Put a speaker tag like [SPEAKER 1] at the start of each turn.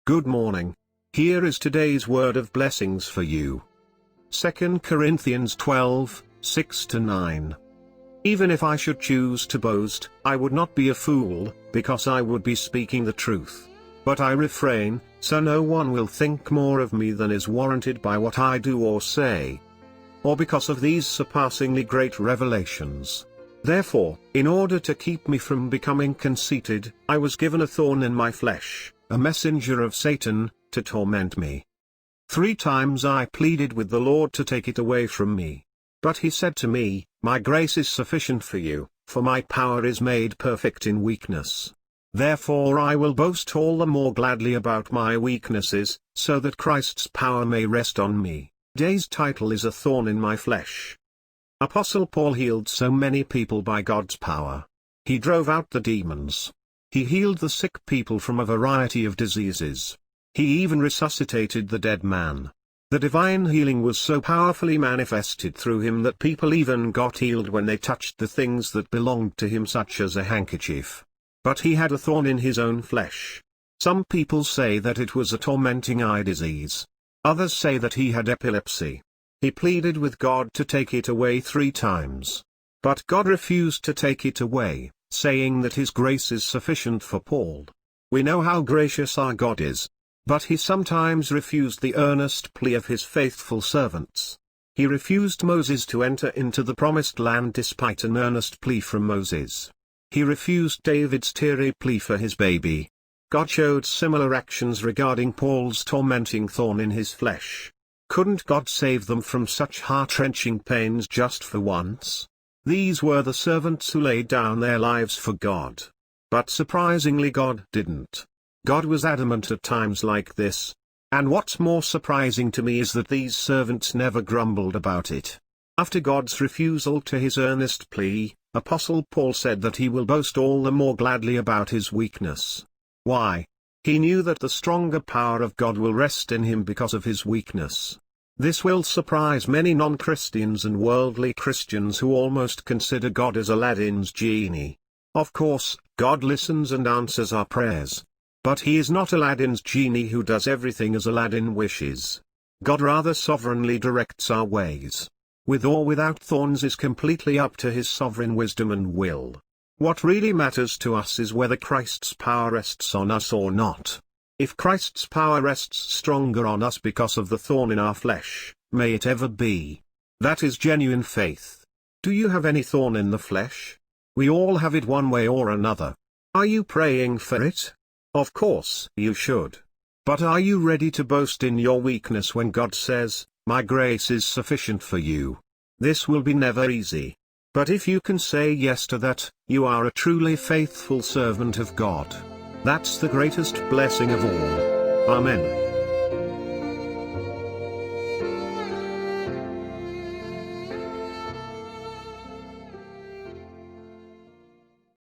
[SPEAKER 1] Good morning. Here is today's word of blessings for you. 2 Corinthians 12, 6-9. Even if I should choose to boast, I would not be a fool, because I would be speaking the truth. But I refrain, so no one will think more of me than is warranted by what I do or say. Or because of these surpassingly great revelations. Therefore, in order to keep me from becoming conceited, I was given a thorn in my flesh, a messenger of Satan, to torment me. 3 times I pleaded with the Lord to take it away from me. But he said to me, "My grace is sufficient for you, for my power is made perfect in weakness." Therefore I will boast all the more gladly about my weaknesses, so that Christ's power may rest on me. Today's title is A Thorn in My Flesh. Apostle Paul healed so many people by God's power. He drove out the demons. He healed the sick people from a variety of diseases. He even resuscitated the dead man. The divine healing was so powerfully manifested through him that people even got healed when they touched the things that belonged to him, such as a handkerchief. But he had a thorn in his own flesh. Some people say that it was a tormenting eye disease. Others say that he had epilepsy. He pleaded with God to take it away 3 times. But God refused to take it away, saying that His grace is sufficient for Paul. We know how gracious our God is. But He sometimes refused the earnest plea of His faithful servants. He refused Moses to enter into the promised land despite an earnest plea from Moses. He refused David's teary plea for his baby. God showed similar actions regarding Paul's tormenting thorn in his flesh. Couldn't God save them from such heart-wrenching pains just for once? These were the servants who laid down their lives for God. But surprisingly, God didn't. God was adamant at times like this. And what's more surprising to me is that these servants never grumbled about it. After God's refusal to his earnest plea, Apostle Paul said that he will boast all the more gladly about his weakness. Why? He knew that the stronger power of God will rest in him because of his weakness. This will surprise many non-Christians and worldly Christians who almost consider God as Aladdin's genie. Of course, God listens and answers our prayers. But he is not Aladdin's genie who does everything as Aladdin wishes. God rather sovereignly directs our ways. With or without thorns is completely up to his sovereign wisdom and will. What really matters to us is whether Christ's power rests on us or not. If Christ's power rests stronger on us because of the thorn in our flesh, may it ever be. That is genuine faith. Do you have any thorn in the flesh? We all have it one way or another. Are you praying for it? Of course you should. But are you ready to boast in your weakness when God says, "My grace is sufficient for you"? This will be never easy. But if you can say yes to that, you are a truly faithful servant of God. That's the greatest blessing of all. Amen.